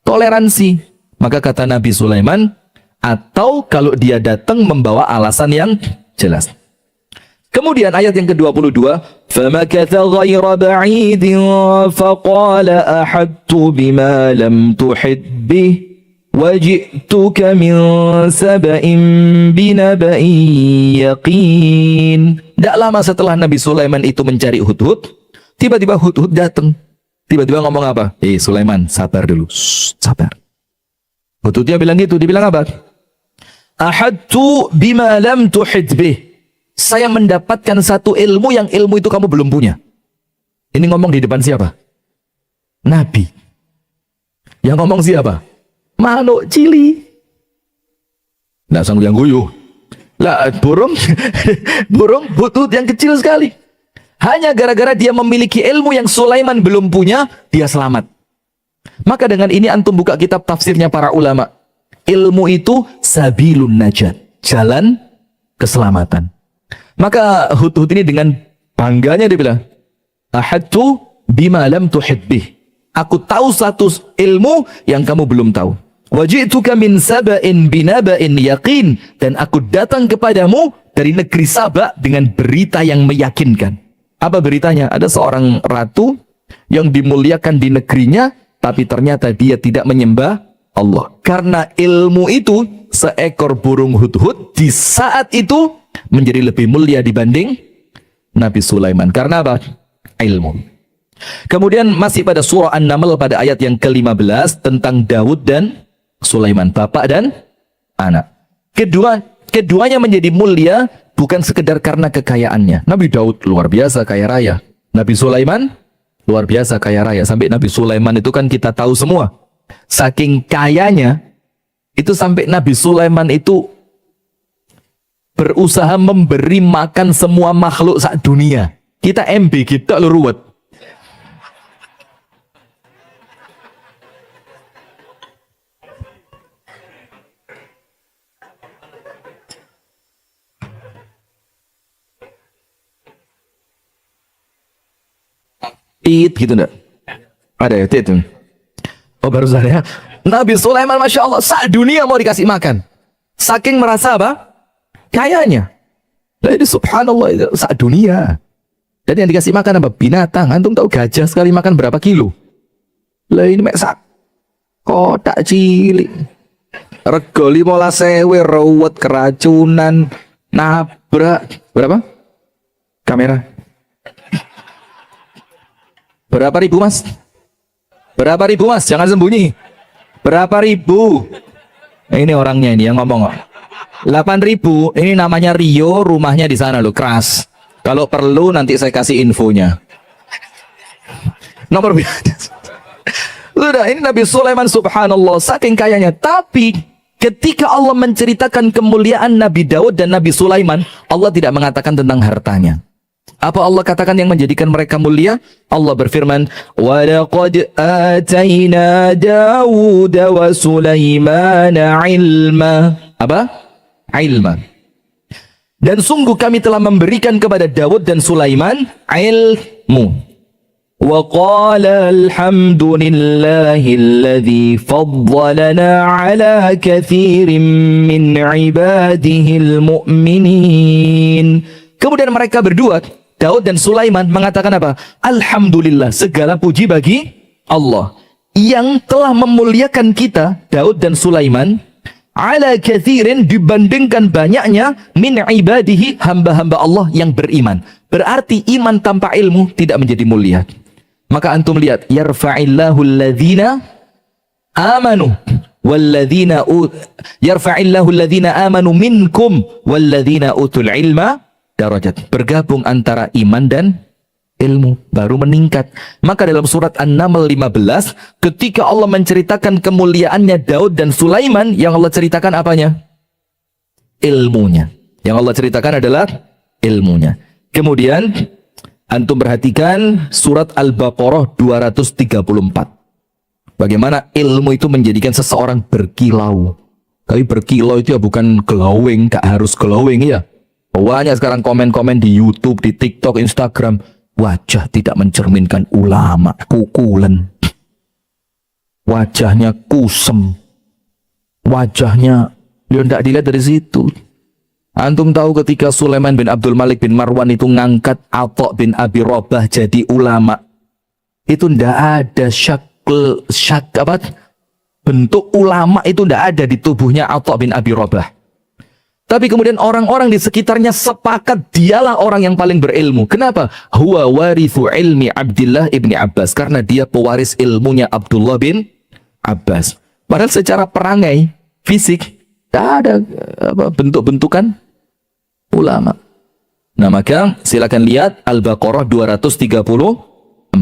Toleransi. Maka kata Nabi Sulaiman, atau kalau dia datang membawa alasan yang jelas. Kemudian ayat yang ke-22, فَمَكَثَ غَيْرَ بَعِيدٍ فَقَالَ أَحَدتُّ بِمَا لَمْ تُحِطْ بِهِ وَجِئْتُكَ مِنْ سَبَإٍ بِنَبَإٍ يَقِينٍ. Tidak lama setelah Nabi Sulaiman itu mencari Hudhud, tiba-tiba Hudhud datang. Tiba-tiba ngomong apa? Sulaiman, sabar dulu. Sabar. Hudhudnya bilang gitu, dibilang apa? Ahadtu bima lam tuhid bih. Saya mendapatkan satu ilmu yang ilmu itu kamu belum punya. Ini ngomong di depan siapa? Nabi. Yang ngomong siapa? Manuk cili. Nggak sanggup yang guyu. Lah burung burung Hudhud yang kecil sekali. Hanya gara-gara dia memiliki ilmu yang Sulaiman belum punya, dia selamat. Maka dengan ini antum buka kitab tafsirnya para ulama. Ilmu itu sabilun najat, jalan keselamatan. Maka Hudhud ini dengan bangganya dia bilang, ahadtu bima lam tuhid bih. Aku tahu satu ilmu yang kamu belum tahu. Waji'tuka min saba'in binaba'in yaqin. Dan aku datang kepadamu dari negeri Saba dengan berita yang meyakinkan. Apa beritanya? Ada seorang ratu yang dimuliakan di negerinya, tapi ternyata dia tidak menyembah Allah. Karena ilmu itu, seekor burung Hudhud di saat itu menjadi lebih mulia dibanding Nabi Sulaiman. Karena apa? Ilmu. Kemudian masih pada surah An-Naml pada ayat yang ke-15 tentang Daud dan Sulaiman, bapak dan anak. Keduanya menjadi mulia bukan sekedar karena kekayaannya. Nabi Daud luar biasa kaya raya. Nabi Sulaiman luar biasa kaya raya. Sampai Nabi Sulaiman itu kan kita tahu semua. Saking kayanya, Itu sampai Nabi Sulaiman itu berusaha memberi makan semua makhluk sak dunia. Kita MB kita lu ruwet. Tit gitu enggak? Ada ya tit. Oh baru saja. Nabi Sulaiman Masya Allah sak dunia mau dikasih makan. Saking merasa apa? Kayanya. Lah ini subhanallah itu sak dunia. Dan yang dikasih makan apa? Binatang. Antum tahu gajah sekali makan berapa kilo? Lah ini mek sak kotak cilik. Rego 15.000 rawat keracunan nabrak berapa? Kamera. Berapa ribu mas? Berapa ribu mas? Jangan sembunyi. Berapa ribu? Ini orangnya ini yang ngomong. 8.000. Ini namanya Rio, rumahnya di sana loh, keras. Kalau perlu nanti saya kasih infonya. Nomor sudah, ini Nabi Sulaiman subhanallah saking kayanya. Tapi ketika Allah menceritakan kemuliaan Nabi Daud dan Nabi Sulaiman, Allah tidak mengatakan tentang hartanya. Apa Allah katakan yang menjadikan mereka mulia? Allah berfirman, "Wa laqad atayna Dawud wa Sulaimana ilma." Apa? Ilma. Dan sungguh kami telah memberikan kepada Dawud dan Sulaiman ilmu. Wa qala alhamdulillahilladzi faddalana ala katsirin min ibadihil mu'minin. Kemudian mereka berdua, Daud dan Sulaiman, mengatakan apa? Alhamdulillah, segala puji bagi Allah yang telah memuliakan kita, Daud dan Sulaiman, ala kathirin, dibandingkan banyaknya, min ibadihi, hamba-hamba Allah yang beriman. Berarti iman tanpa ilmu tidak menjadi mulia. Maka antum lihat, yarfa'illahu alladhina amanu walladhina yarfa'illahu alladhina amanu minkum walladhina utul ilma darajat. Bergabung antara iman dan ilmu baru meningkat. Maka dalam surat An-Naml 15 ketika Allah menceritakan kemuliaannya Daud dan Sulaiman, yang Allah ceritakan apanya? Ilmunya. Yang Allah ceritakan adalah ilmunya. Kemudian antum perhatikan surat Al-Baqarah 234. Bagaimana ilmu itu menjadikan seseorang berkilau. Tapi berkilau itu ya bukan glowing, gak harus glowing ya. Banyak sekarang komen-komen di YouTube, di TikTok, Instagram. Wajah tidak mencerminkan ulama, kukulen. Wajahnya kusem. Wajahnya, dia tidak dilihat dari situ. Antum tahu ketika Sulaiman bin Abdul Malik bin Marwan itu ngangkat Atha bin Abi Rabah jadi ulama. Itu tidak ada bentuk ulama itu tidak ada di tubuhnya Atha bin Abi Rabah. Tapi kemudian orang-orang di sekitarnya sepakat dialah orang yang paling berilmu. Kenapa? Huwa warithu ilmi Abdullah ibni Abbas. Karena dia pewaris ilmunya Abdullah bin Abbas. Padahal secara perangai, fisik, tidak ada bentuk-bentukan ulama. Nah maka silakan lihat Al-Baqarah 234.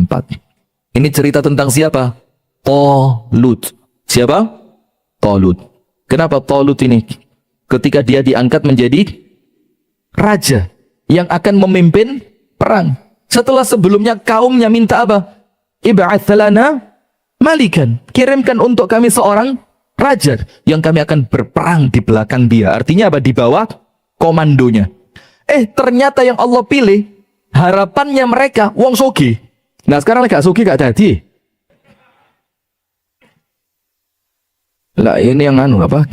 Ini cerita tentang siapa? Talut. Siapa? Talut. Kenapa Talut ini? Ketika dia diangkat menjadi raja yang akan memimpin perang. Setelah sebelumnya kaumnya minta apa? Ib'ats lana malikan. Kirimkan untuk kami seorang raja yang kami akan berperang di belakang dia. Artinya apa? Di bawah komandonya. Ternyata yang Allah pilih, harapannya mereka wong sogi. Nah sekarang gak sogi gak jadi. Lah ini yang apa?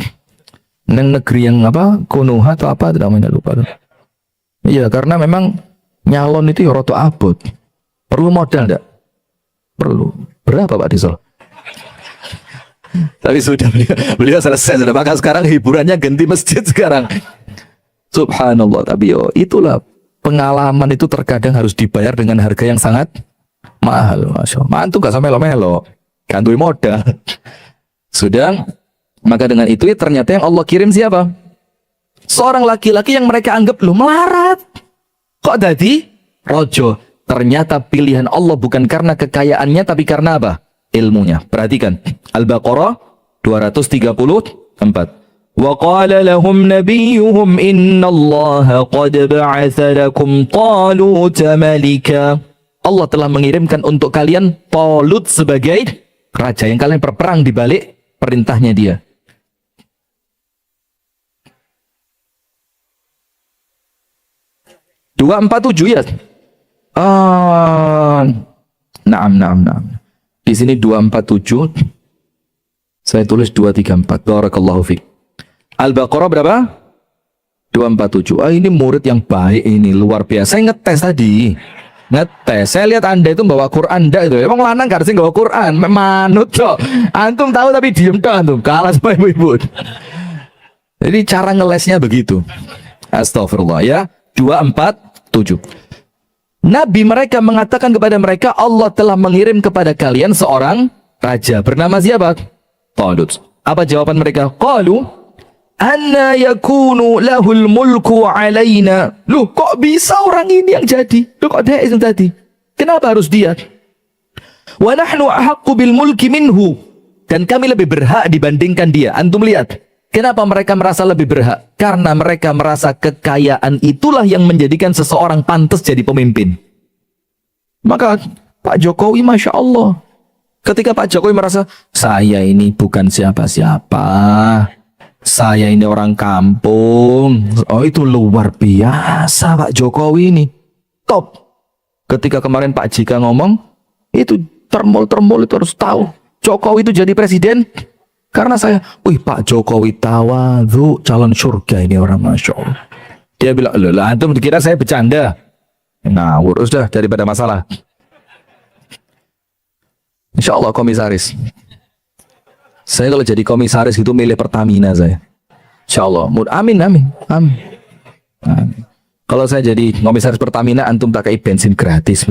Neng negeri yang apa? Konoha atau apa namanya lupa. Iya, karena memang nyalon itu ya roto abot. Perlu modal enggak? Perlu. Berapa Pak Disol? Tapi sudah beliau selesai sudah. Maka sekarang hiburannya ganti masjid sekarang. Subhanallah. Tapi itulah pengalaman itu terkadang harus dibayar dengan harga yang sangat mahal. Masya Allah. Mantu gak sampai melo. Gantui modal. Sudah. Maka dengan itu ternyata yang Allah kirim siapa? Seorang laki-laki yang mereka anggap melarat. Kok tadi? Rojo. Ternyata pilihan Allah bukan karena kekayaannya, tapi karena apa? Ilmunya. Perhatikan. Al-Baqarah 234. 4. وَقَالَ لَهُمْ نَبِيُّهُمْ إِنَّ اللَّهَ قَدْ بَعَثَ لَكُمْ طَالُوتَ مَلِكًا. Allah telah mengirimkan untuk kalian Talut sebagai raja yang kalian berperang di balik perintahnya dia. Dua empat tujuh ya. Naam. Di sini 247. Saya tulis 234. Barakallahu fiik. Al-Baqarah berapa? 247. Ini murid yang baik ini, luar biasa. Saya ngetes tadi. Ngetes. Saya lihat Anda itu bawa Quran enggak itu. Emang lanang gak harus bawa Quran. Manut kok. Antum tahu tapi diem dah antum. Kalah sama ibu-ibu. Jadi cara ngelesnya begitu. Astagfirullah ya. 247. Nabi mereka mengatakan kepada mereka, Allah telah mengirim kepada kalian seorang raja bernama siapa? Talut. Apa jawaban mereka? Qalu anna yakunu lahul mulku alaina. Loh, kok bisa orang ini yang jadi? Loh, kok dia yang tadi? Kenapa harus dia? Wa nahnu ahaqqu bil mulki minhu. Dan kami lebih berhak dibandingkan dia. Antum lihat. Kenapa mereka merasa lebih berhak? Karena mereka merasa kekayaan itulah yang menjadikan seseorang pantas jadi pemimpin. Maka Pak Jokowi, Masya Allah. Ketika Pak Jokowi merasa, saya ini bukan siapa-siapa. Saya ini orang kampung. Oh, itu luar biasa Pak Jokowi ini. Top. Ketika kemarin Pak JK ngomong, itu termol itu harus tahu. Jokowi itu jadi presiden karena saya, Pak Jokowi tawadhu, calon surga ini orang, Masya Allah. Dia bilang, lah antum kira saya bercanda. Nah, urus dah daripada masalah. Insya Allah komisaris. Saya kalau jadi komisaris itu milih Pertamina saya. Insya Allah. Amin. Kalau saya jadi komisaris Pertamina, antum tak kayak bensin gratis.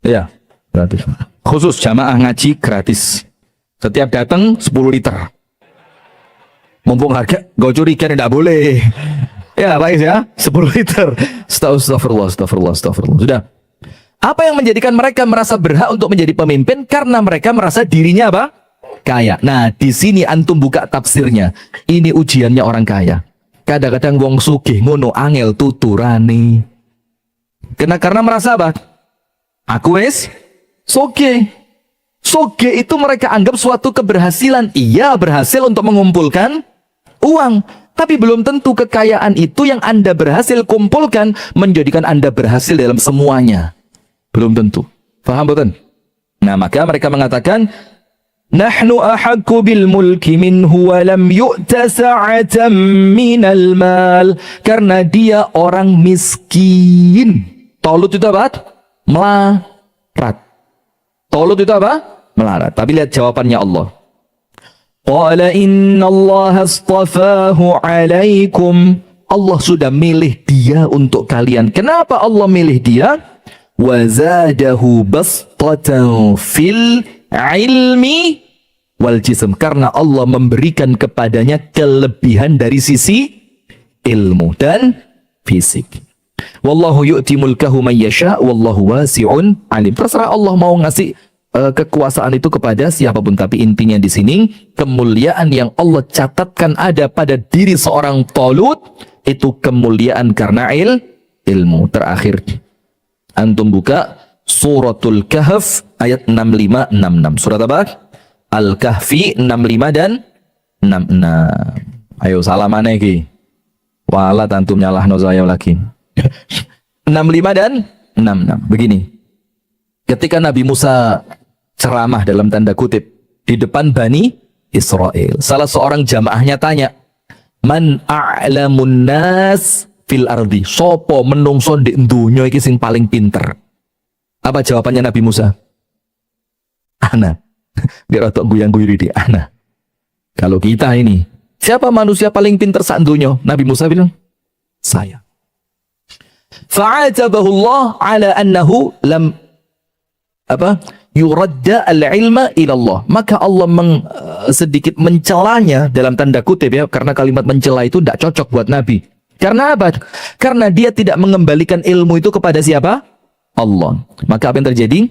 Ya, gratis. Khusus jamaah ngaji gratis. Setiap datang 10 liter. Mumpung harga, gak curiga tidak boleh. Ya, baik ya, 10 liter. Astagfirullah. Sudah. Apa yang menjadikan mereka merasa berhak untuk menjadi pemimpin? Karena mereka merasa dirinya apa? Kaya. Nah, di sini antum buka tafsirnya. Ini ujiannya orang kaya. Kadang-kadang wong sugih ngono angel tuturane. Karena merasa apa? Aku wis sugih. Sugih itu mereka anggap suatu keberhasilan. Iya, berhasil untuk mengumpulkan uang. Tapi belum tentu kekayaan itu yang Anda berhasil kumpulkan menjadikan Anda berhasil dalam semuanya. Belum tentu. Faham betul? Nah, maka mereka mengatakan, nahnu ahaqqu bil mulki minhu wa lam yu'ta sa'atan minal mal. Karena dia orang miskin. Talut itu apa? Melarat. Talut itu apa? Melarat. Tapi lihat jawabannya Allah. Qala inna Allah astafahu alaikum. Allah sudah milih dia untuk kalian. Kenapa Allah milih dia? Wazadahu bastatan fil ilmi wal jism. Karena Allah memberikan kepadanya kelebihan dari sisi ilmu dan fisik. Wallahu yu'ti mulkahu man yasha wallahu wasi'un alim. Terserah Allah mau ngasih kekuasaan itu kepada siapapun, tapi intinya di sini kemuliaan yang Allah catatkan ada pada diri seorang Talut itu kemuliaan karena ilmu. Terakhir antum buka suratul Kahf ayat 65-66. Surat apa? Al-Kahfi 65 dan 66. Ayo salaman lagi. Walat antum nyalahno saya lagi. 65 dan 66. Begini. Ketika Nabi Musa ceramah dalam tanda kutip di depan Bani Israel, salah seorang jamaahnya tanya, "Man a'lamun nas fil ardi?" Sopo menungso di dunya iki sing paling pinter? Apa jawabannya Nabi Musa? Ana. Biar otak guyang-guyu di ana. Kalau kita ini, siapa manusia paling pinter sak dunya? Nabi Musa bilang, saya. Fa'atabahu Allah ala annahu lam yuradda al-ilma ila Allah. Maka Allah sedikit mencelanya dalam tanda kutip ya, karena kalimat mencela itu tidak cocok buat Nabi. Karena apa? Karena dia tidak mengembalikan ilmu itu kepada siapa? Allah. Maka apa yang terjadi?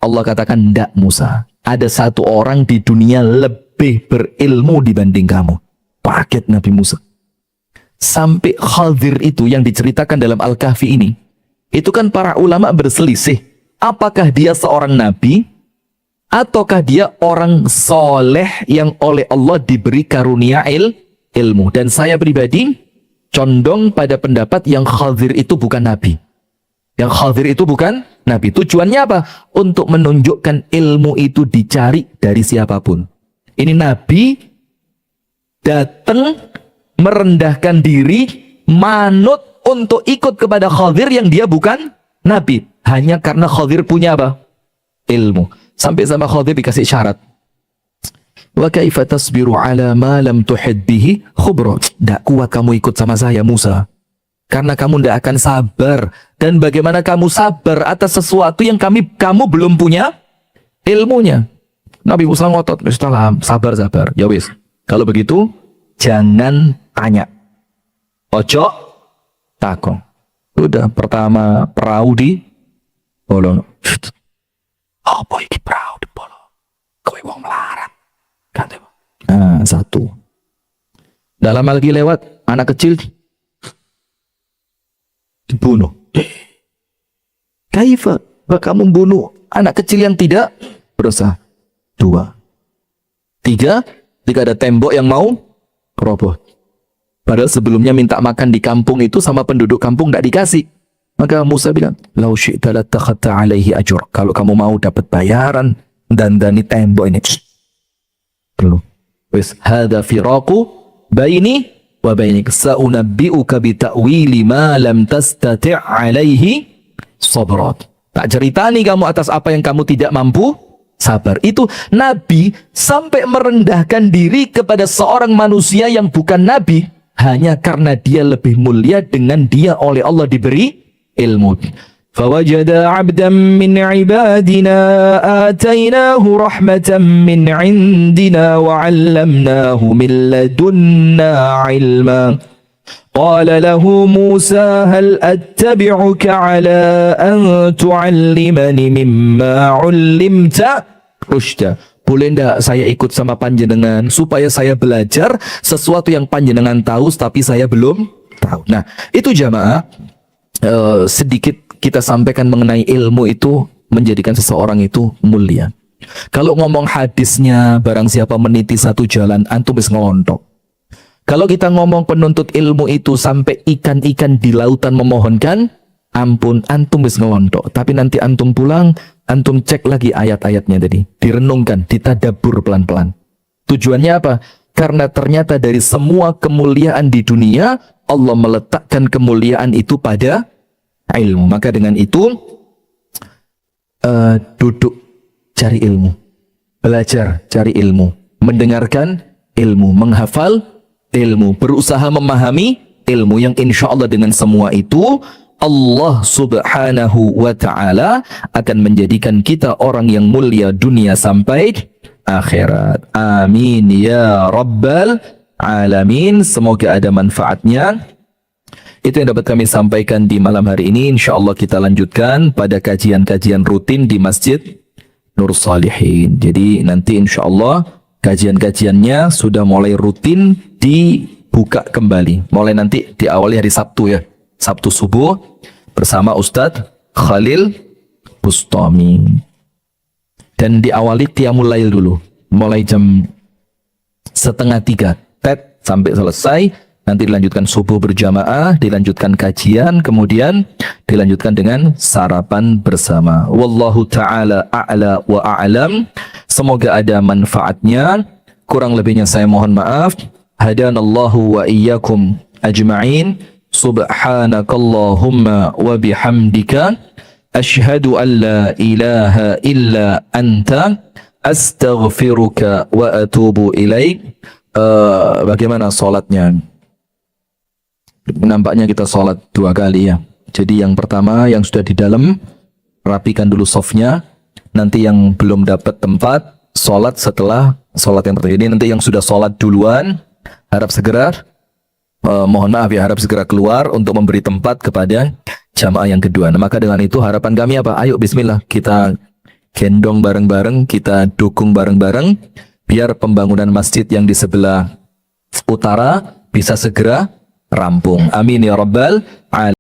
Allah katakan, "Ndak Musa, ada satu orang di dunia lebih lebih berilmu dibanding kamu. Kaget Nabi Musa. Sampai Khadir itu yang diceritakan dalam Al-Kahfi ini, itu kan para ulama berselisih. Apakah dia seorang nabi, ataukah dia orang soleh yang oleh Allah diberi karunia ilmu. Dan saya pribadi condong pada pendapat yang Khadir itu bukan nabi. Yang Khadir itu bukan nabi. Tujuannya apa? Untuk menunjukkan ilmu itu dicari dari siapapun. Ini nabi datang merendahkan diri, manut untuk ikut kepada Khadir yang dia bukan nabi. Hanya karena Khadir punya apa? Ilmu. Sampai sama Khadir dikasih syarat. Wa kaifa tasbiru ala ma lam tuhid bihi khubra. Tidak kuat kamu ikut sama saya Musa, karena kamu tidak akan sabar. Dan bagaimana kamu sabar atas sesuatu yang kamu belum punya ilmunya? Nabi Musa ngotot, sabar. Ya wis. Kalau begitu jangan tanya. Ojo takong. Udah pertama perahu di bolong. Apa iki perahu di bolong? Kowe wong melarat. Kata. Satu. Dalam lagi lewat anak kecil dibunuh. Kaifa kamu membunuh anak kecil yang tidak bersalah? 2. 3. Jika ada tembok yang mau roboh. Padahal sebelumnya minta makan di kampung itu sama penduduk kampung tidak dikasih. Maka Musa bilang, "Lau syi'ta lattakhadta 'alaihi ajr." Kalau kamu mau dapat bayaran dan dani tembok ini. Belum. Wis hadza firaqu baini wa bainik, sa'unabbi'uka bi ta'wili ma lam tastati' 'alaihi sabrat. Tak ceritani kamu atas apa yang kamu tidak mampu sabar. Itu Nabi sampai merendahkan diri kepada seorang manusia yang bukan Nabi hanya karena dia lebih mulia dengan dia oleh Allah diberi ilmu. Fawajada 'abdan min 'ibadina atainahu rahmatan min 'indina wa 'allamnahu min ladunna 'ilma. Qala lahu Musa hal attabi'uka 'ala an tu'allimani mimma 'ullimta rusyda. Boleh ndak saya ikut sama panjenengan supaya saya belajar sesuatu yang panjenengan tahu tapi saya belum tahu. Nah, itu jamaah sedikit kita sampaikan mengenai ilmu itu menjadikan seseorang itu mulia. Kalau ngomong hadisnya barang siapa meniti satu jalan antum wis ngelontok. Kalau kita ngomong penuntut ilmu itu sampai ikan-ikan di lautan memohonkan ampun, antum wis ngelontok. Tapi nanti antum pulang, antum cek lagi ayat-ayatnya tadi, direnungkan, ditadabur pelan-pelan. Tujuannya apa? Karena ternyata dari semua kemuliaan di dunia, Allah meletakkan kemuliaan itu pada ilmu. Maka dengan itu duduk cari ilmu, belajar cari ilmu, mendengarkan ilmu, menghafal ilmu, berusaha memahami ilmu yang insya Allah dengan semua itu Allah subhanahu wa ta'ala akan menjadikan kita orang yang mulia dunia sampai akhirat. Amin ya rabbal alamin. Semoga ada manfaatnya. Itu yang dapat kami sampaikan di malam hari ini. Insya Allah kita lanjutkan pada kajian-kajian rutin di Masjid Nur Salihin. Jadi nanti insya Allah kajian-kajiannya sudah mulai rutin dibuka kembali. Mulai nanti diawali hari Sabtu ya. Sabtu subuh bersama Ustadz Khalil Bustami. Dan diawali qiyamul lail dulu. Mulai jam 2:30 TET sampai selesai. Nanti dilanjutkan subuh berjamaah, dilanjutkan kajian, kemudian dilanjutkan dengan sarapan bersama. Wallahu ta'ala a'la wa a'lam. Semoga ada manfaatnya. Kurang lebihnya saya mohon maaf. Hadanallahu wa iyyakum ajma'in. Subhanakallahumma wa bihamdika. Ashhadu an la ilaha illa anta. Astaghfiruka wa atubu ilaik. Bagaimana sholatnya? Nampaknya kita sholat 2 kali ya. Jadi yang pertama yang sudah di dalam rapikan dulu softnya. Nanti yang belum dapat tempat sholat setelah sholat yang pertama. Ini nanti yang sudah sholat duluan harap segera mohon maaf ya, harap segera keluar untuk memberi tempat kepada jamaah yang kedua. Nah, maka dengan itu harapan kami apa? Ayo bismillah kita gendong bareng-bareng, kita dukung bareng-bareng biar pembangunan masjid yang di sebelah utara bisa segera rampung. Amin ya rabbal alamin.